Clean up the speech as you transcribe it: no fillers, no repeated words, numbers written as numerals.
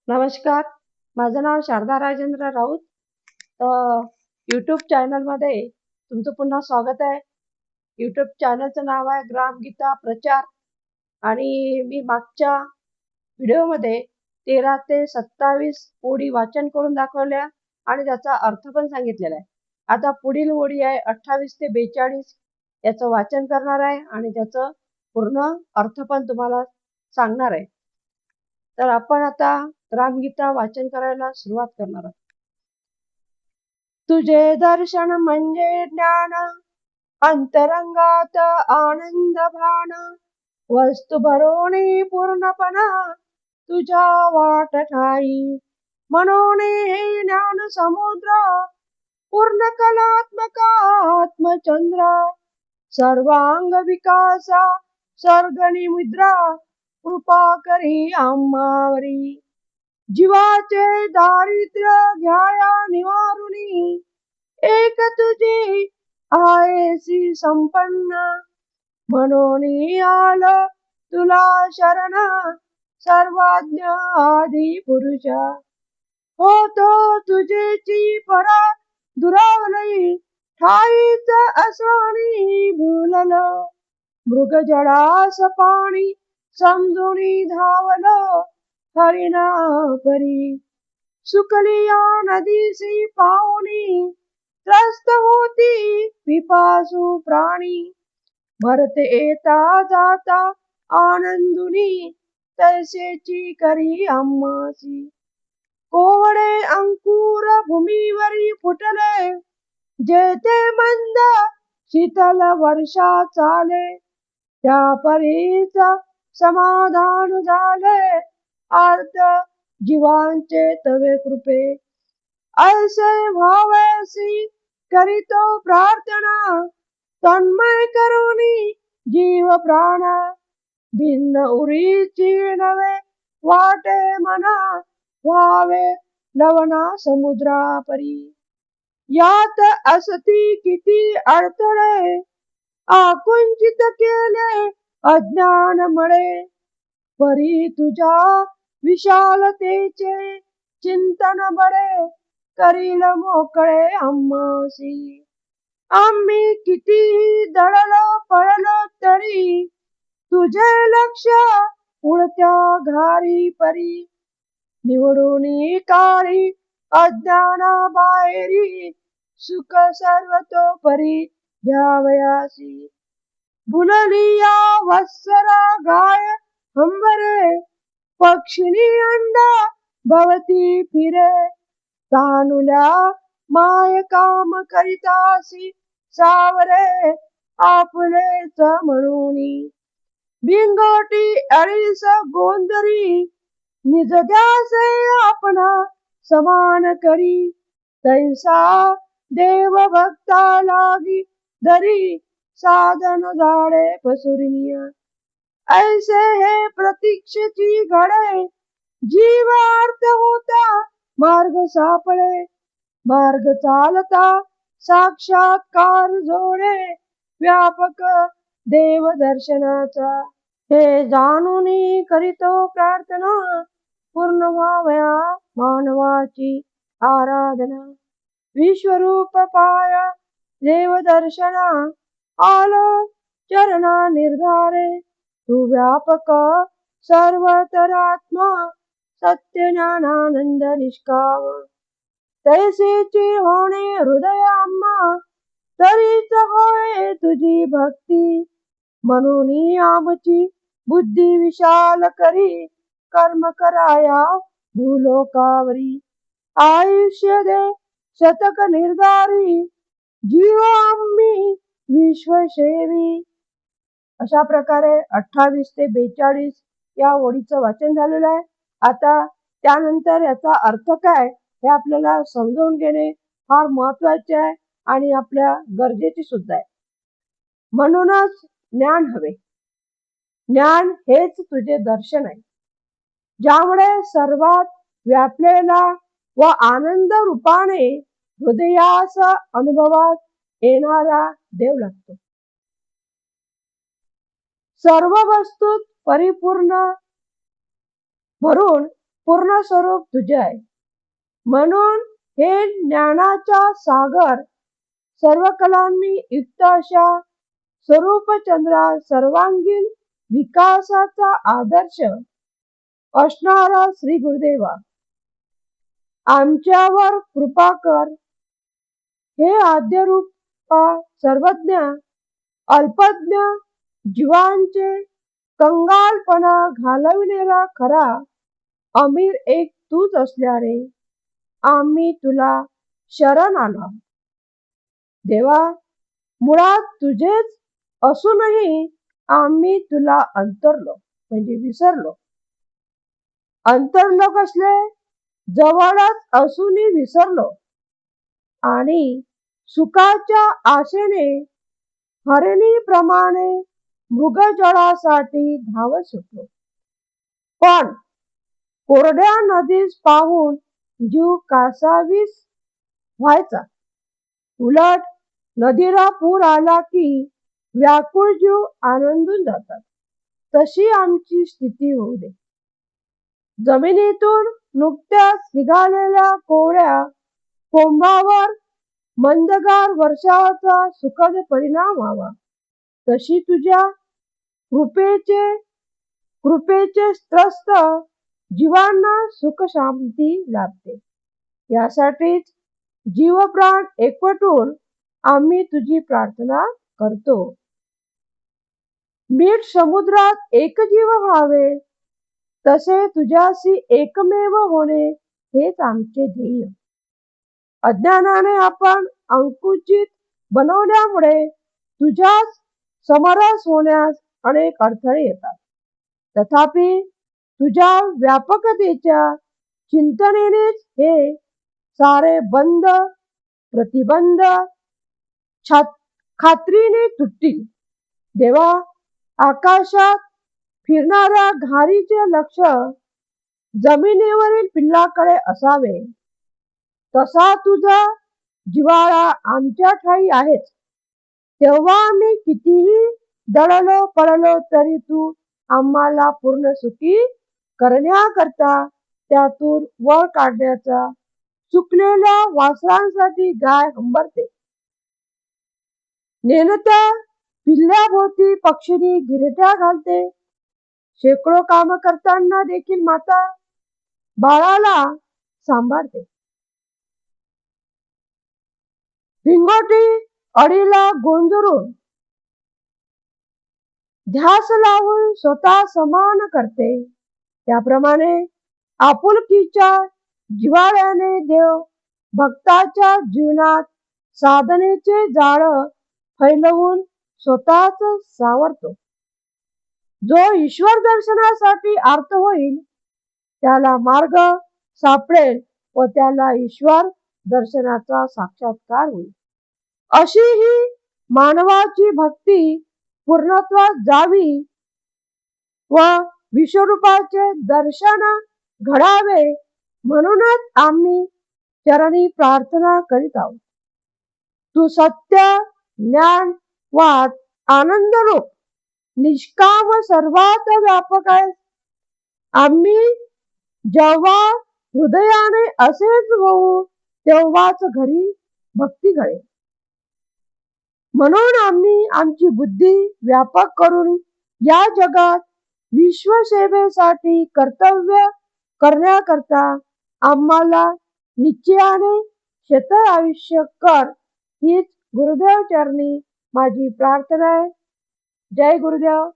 नमस्कार. माझं नाव शारदा राजेंद्र राऊत. यूट्यूब चॅनलमध्ये तुमचं पुन्हा स्वागत आहे. यूट्यूब चॅनलचं नाव आहे ग्रामगीता प्रचार आणि मी मागच्या व्हिडिओमध्ये 13 ते 27 ओळी वाचन करून दाखवल्या आणि त्याचा अर्थ पण सांगितलेला आहे. आता पुढील ओळी आहे 28 ते 42 याचं वाचन करणार आहे आणि त्याचं पूर्ण अर्थ पण तुम्हाला सांगणार आहे. तर आपण आता ग्रामगीता वाचन करायला सुरुवात करणार आहोत. तुझे दर्शन म्हणजे ज्ञान, अंतरंगात आनंद भान, वस्तू भरोणी पूर्णपणा तुझ्या वाट ठाई, म्हणून हे ज्ञान समुद्र पूर्ण कलात्मक आत्मचंद्र, सर्वांग विकासा सर्गणी मुद्रा कृपा करी आम्हावरी, जीवाचे दारिद्र्य घ्याया निवारुनी, एक तुझी आहेसी संपन्न, म्हणून आल तुला शरण सर्वज्ञ आदि पुरुष, होतो तुझेची परा दुरावलई, ठाईच असणी भूलल, मृगजळास पाणी समजुनी धावल, हरिणा परी सुकलिया नदीसी पाहुनी, त्रस्त होती पिपासू प्राणी, भरते येता जाता आनंदुनी, तैसेची करी आम्हासी, कोवळे अंकुर भूमीवरी फुटले, जेथे मंद शीतल वर्षा चाले, त्या परीच समाधान झाले, अर्थ जीवांचे तवे कृपे, ऐसे भावसी करीतो प्रार्थना, तन्मय करुनी जीव प्राण, भिन्न उरीची नवे वाटे मना, व्हावे लवना समुद्रा परी, यात असती किती अडथळे, आकुंचित केले अज्ञान मळे, परी तुझ्या विशालतेचे चिंतन बळे, करील मोकळे आम्हासी, आम्ही कितीही दळलो पळलो तरी, तुझे लक्ष उडत्या घारी परी, निवडून काळी अज्ञाना बाहेरी, सुख सर्वतो परी घ्यावयासी, भुलली या वत्सरा गाय हंबरे, पक्षिणी अंडा भवती फिरे, तानुल्या माय काम करितासी सावरे, आपुलेच म्हणूनी, भिंगोटी अळीस गोंधरी, निज ध्यासे आपणा समान करी, तैसा देव भक्ता लागी धरी, साधन झाडे पसुरिनिया, ऐसे हे प्रतीक्षेची घडे, जीव अर्थ होता मार्ग सापळे, मार्ग चालता साक्षात्कार जोडे, व्यापक देव दर्शनाचा, हे जाणून करीतो प्रार्थना, पूर्ण व्हावया मानवाची आराधना, विश्वरूप पाया देव दर्शना, आलो चरणा निर्धारे, तू व्यापक सर्वतरात्मा, सत्य ज्ञानानंद निष्काम, तैसेची होणे हृदय आम्हा, तरीच होय तुझी भक्ती, म्हणून आमची बुद्धी विशाल करी, कर्म कराया भूलोकावरी, आयुष्य दे शतक निर्धारी, जीव आम्ही विश्वसेवी. अशा प्रकारे 28 ते 42 या ओळीचं वाचन झालेलं आहे. आता त्यानंतर याचा अर्थ काय हे आपल्याला समजून घेणे फार महत्वाचे आहे आणि आपल्या गरजेचे सुद्धा आहे. म्हणूनच ज्ञान हवे. ज्ञान हेच तुझे दर्शन आहे, ज्यामुळे सर्वात व्यापलेला व आनंद रूपाने हृदयास अनुभवात येणारा देव लागतो. सर्व वस्तूत परिपूर्ण भरून पूर्ण स्वरूप तुझे आहे. म्हणून हे ज्ञानाचा सागर सर्व कलांनी युक्त अशा स्वरूपचंद्रा सर्वांगीण विकासाचा आदर्श असणारा श्री गुरुदेवा, आमच्यावर कृपा कर. हे आद्यरूपा सर्वज्ञ अल्पज्ञ जीवांचे कंगालपणा घालविणारा खरा अमीर एक तूच असल्याने आम्ही तुला शरण आलो. देवा, मुळात तुझेच असूनही आम्ही तुला अंतरलो म्हणजे विसरलो. अंतरलो कसले? जवळच असूनही विसरलो आणि सुखाच्या आशेने हरिणीप्रमाणे मृगजळासाठी धावत सुटलो. पण कोरड्या नदीस पाहून जीव कासावीस व्हायचा. उलट नदीला पूर आला की व्याकुळ जीव आनंदून जातात. तशी आमची स्थिती होऊ दे. जमिनीतून नुकत्याच निघालेल्या कोवळ्या कोंबावर मंदगार वर्षाचा सुखद परिणाम व्हावा. तशी तुझ्या कृपेचे त्रस्त जीवांना सुख शांती लाभते. यासाठीच जीवप्राण एकवटून आम्ही तुझी प्रार्थना करतो. मीठ समुद्रात एक जीव व्हावे, तसे तुझ्याशी एकमेव होणे हेच आमचे ध्येय. अज्ञानाने आपण अंकुचित बनवल्यामुळे तुझ्याच समरस होण्यास अनेक अडथळे येतात. तथापि तुझ्या व्यापकतेच्या चिंतनेनेच हे सारे बंध प्रतिबंध खात्रीने तुटतील. देवा, आकाशात फिरणाऱ्या घारीचे लक्ष जमिनीवरील पिल्लाकडे असावे, तसा तुझा जिव्हाळा आमच्या ठायी आहेच. तेव्हा आम्ही कितीही दळलो पडलो तरी तू आम्हाला पूर्ण सुखी करण्याकरता त्यातून वर काढण्याचा चुकलेल्या वासरांसाठी गाय हंबरते. नेणत्या पिल्ल्याभोवती पक्षिणी गिरट्या घालते. शेकडो काम करताना देखील माता बाळाला सांभाळते. भिंगोटी अडीला गोंजरून ध्यास लावून स्वतः समान करते. त्याप्रमाणे आपुलकीच्या जिव्हाळ्याने देव भक्ताच्या जीवनात साधनेचे जाळ फैलवून स्वतःच सावरतो. जो ईश्वर दर्शनासाठी आर्त होईल त्याला मार्ग सापडेल व त्याला ईश्वर दर्शनाचा साक्षात्कार होईल. अशी ही मानवाची भक्ती पूर्णत्वास जावी व विश्वरूपाचे दर्शन घडावे म्हणूनच आम्ही चरणी प्रार्थना करीत आहोत. तू सत्य, ज्ञान, वाट, आनंद रूप निष्काम सर्वात व्यापक आहे. आम्ही जेव्हा हृदयाने असेच होऊ तेव्हाच घरी भक्ती घडेल. म्हणून आम्ही आमची बुद्धी व्यापक करून या जगात विश्वसेवेसाठी कर्तव्य करण्याकरता आम्हाला निश्चयाने शत आयुष्य कर, हीच गुरुदेव चरणी माझी प्रार्थना आहे. जय गुरुदेव.